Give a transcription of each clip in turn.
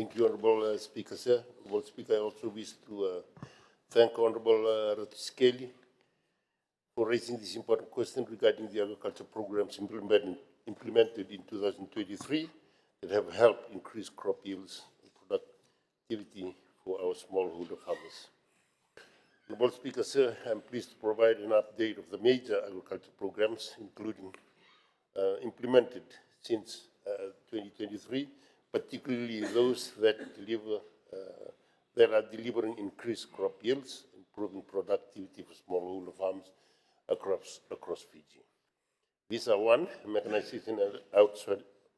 Thank you, Honourable Speaker, sir. Honourable Speaker, I also wish to thank Honourable Ratiskeli for raising this important question regarding the agriculture programs implemented in 2023 that have helped increase crop yields and productivity for our smallholder farmers. Honourable Speaker, sir, I'm pleased to provide an update of the major agriculture programs, including implemented since 2023, particularly those that are delivering increased crop yields, improving productivity for smallholder farms across Fiji. These are one, mechanization and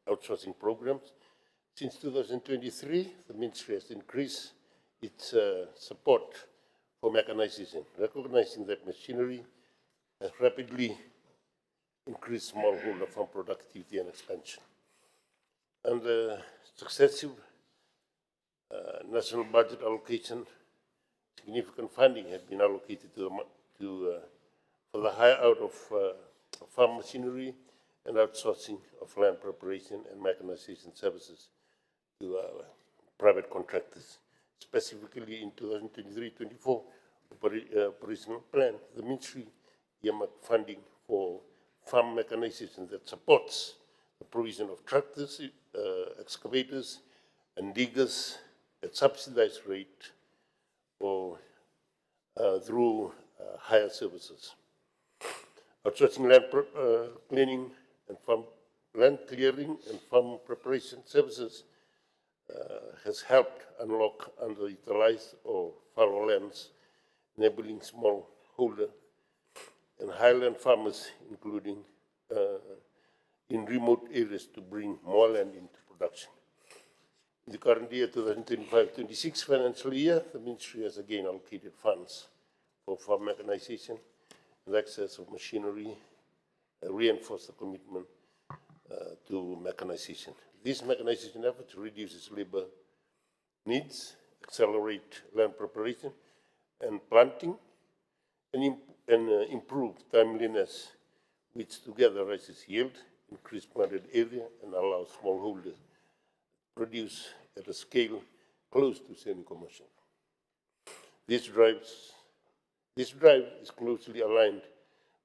outsourcing programs. Since 2023, the Ministry has increased its support for mechanization, recognizing that machinery has rapidly increased smallholder farm productivity and expansion. And successive national budget allocation, significant funding has been allocated for the hire out of farm machinery and outsourcing of land preparation and mechanization services to private contractors. Specifically in 2023-24 operational plan, the Ministry earmarked funding for farm mechanization that supports the provision of tractors, excavators, and diggers at subsidized rate or through hire services. Outsourcing land clearing and farm preparation services has helped unlock underutilized or fallow lands, enabling smallholder and highland farmers, including in remote areas, to bring more land into production. In the current year, 2025-26 financial year, the Ministry has again allocated funds for farm mechanization and access of machinery, reinforce the commitment to mechanization. This mechanization effort reduces labor needs, accelerate land preparation and planting, and improve timeliness, which together raises yield, increase planted area, and allows smallholders to produce at a scale close to semi-commercial. This drive is closely aligned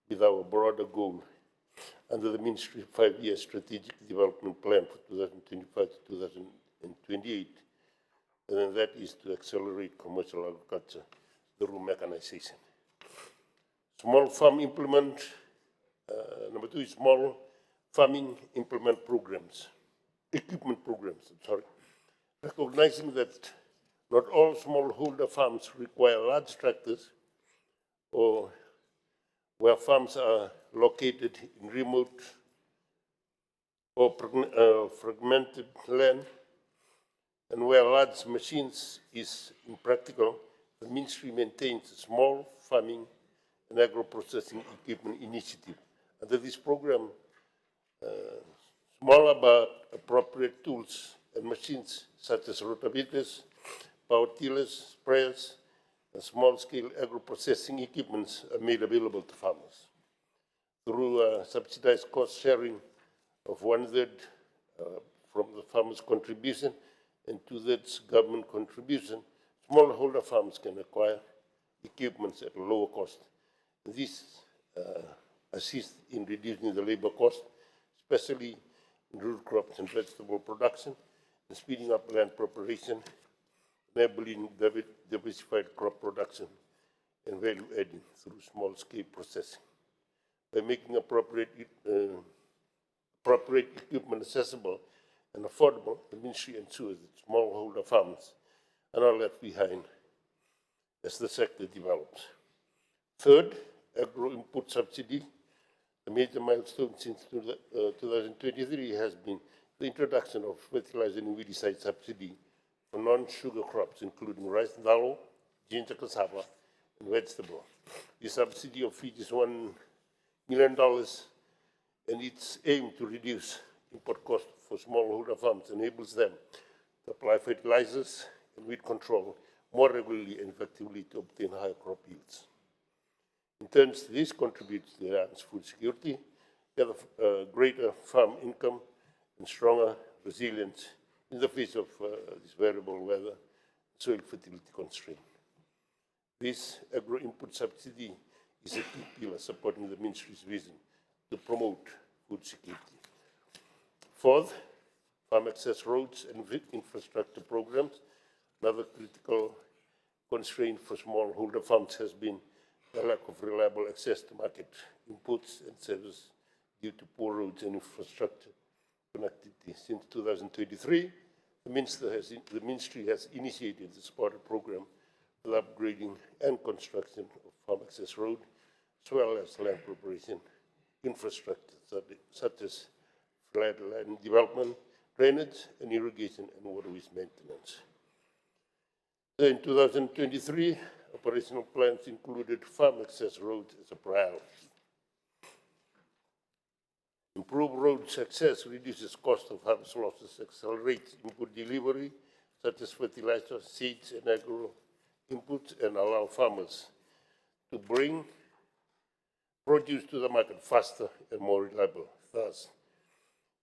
with our broader goal under the Ministry 5-year Strategic Development Plan for 2025 to 2028, and that is to accelerate commercial agriculture through mechanization. Small farm implement, number two is small farming equipment programs. Recognizing that not all smallholder farms require large tractors, or where farms are located in remote or fragmented land, and where large machines is impractical, the Ministry maintains a small farming and agro-processing equipment initiative. Under this program, smaller but appropriate tools and machines such as rotavators, power tillers, sprayers, and small-scale agro-processing equipments are made available to farmers. Through subsidized cost sharing of 1/3 from the farmer's contribution and 2/3 government contribution, smallholder farms can acquire equipments at a lower cost. This assists in reducing the labor cost, especially in root crops and vegetable production, and speeding up land preparation, enabling diversified crop production and value adding through small-scale processing. By making appropriate equipment accessible and affordable, the Ministry ensures that smallholder farmers are not left behind as the sector develops. Third, agro-input subsidy. The major milestone since 2023 has been the introduction of fertilizer and weedicide subsidy for non-sugar crops, including rice, dalo, ginger, cassava, and vegetable. The subsidy of Fiji's $1 million and its aim to reduce import costs for smallholder farms enables them to apply fertilizers and weed control more regularly and effectively to obtain higher crop yields. In turn, this contributes to the land's food security, greater farm income, and stronger resilience in the face of this variable weather, soil fertility constraint. This agro-input subsidy is a key pillar supporting the ministry's vision to promote food security. Fourth, farm access roads and infrastructure programs. Another critical constraint for smallholder farms has been the lack of reliable access to market inputs and services due to poor roads and infrastructure connectivity. Since 2023, the ministry has initiated the supported program for the upgrading and construction of farm access road, as well as land preparation infrastructure such as flat land development, drainage, and irrigation and waterways maintenance. In 2023, operational plans included farm access roads as a priority. Improved road access reduces cost of harvest losses, accelerates input delivery, such as fertilizer, seeds, and agro inputs, and allow farmers to bring produce to the market faster and more reliable, thus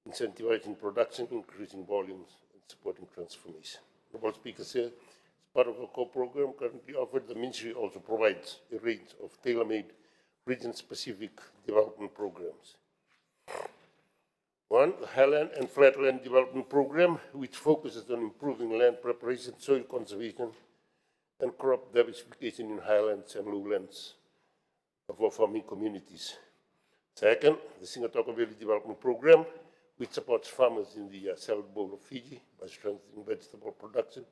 incentivizing production, increasing volumes, and supporting transformation. Honorable Speakers, here, as part of a core program currently offered, the ministry also provides a range of tailor-made region-specific development programs. One, the Highland and Flatland Development Program, which focuses on improving land preparation, soil conservation, and crop diversification in highlands and lowlands of our farming communities. Second, the Singatoka Valley Development Program, which supports farmers in the Salad Bowl of Fiji by strengthening vegetable production,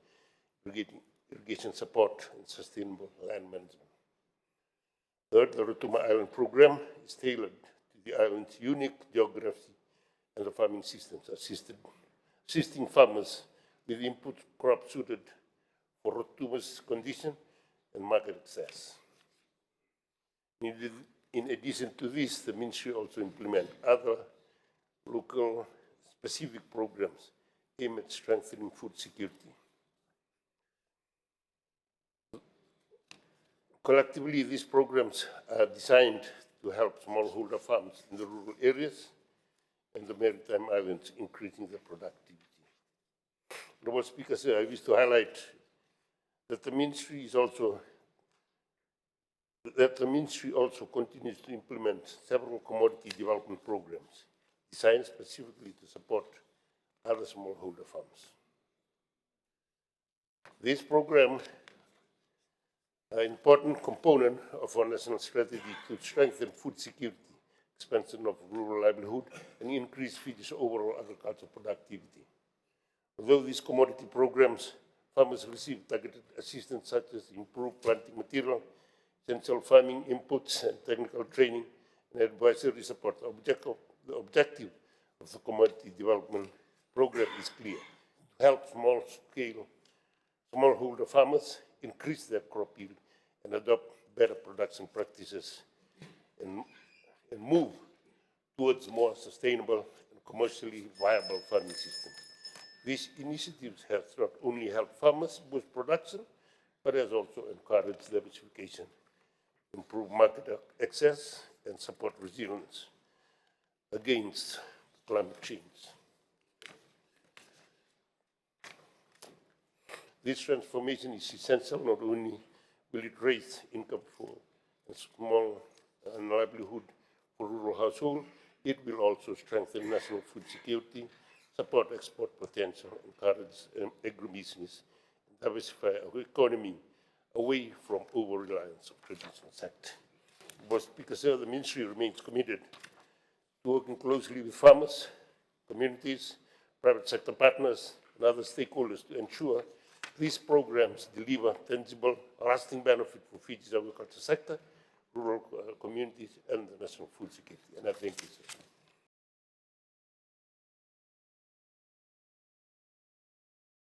irrigation support, and sustainable land management. Third, the Rotuma Island Program is tailored to the island's unique geography and the farming systems, assisting farmers with input crops suited for Rotuma's condition and market access. In addition to this, the ministry also implements other local specific programs aimed at strengthening food security. Collectively, these programs are designed to help smallholder farms in the rural areas and the maritime islands, increasing their productivity. Honorable Speakers, I wish to highlight that the ministry also continues to implement several commodity development programs designed specifically to support other smallholder farms. This program is an important component of our national strategy to strengthen food security, expansion of rural livelihood, and increase Fiji's overall agricultural productivity. Although these commodity programs, farmers receive targeted assistance such as improved planting material, essential farming inputs, and technical training and advisory support. The objective of the commodity development program is clear: to help smallholder farmers increase their crop yield and adopt better production practices and move towards more sustainable and commercially viable farming systems. These initiatives have not only helped farmers boost production, but has also encouraged diversification, improve market access, and support resilience against climate change. This transformation is essential. Not only will it raise income for a small livelihood for rural households, it will also strengthen national food security, support export potential, encourage agribusiness, and diversify our economy away from over-reliance of traditional sector. Because the ministry remains committed to working closely with farmers, communities, private sector partners, and other stakeholders to ensure these programs deliver tangible, lasting benefit for Fiji's agriculture sector, rural communities, and the national food security. And I thank you, sir.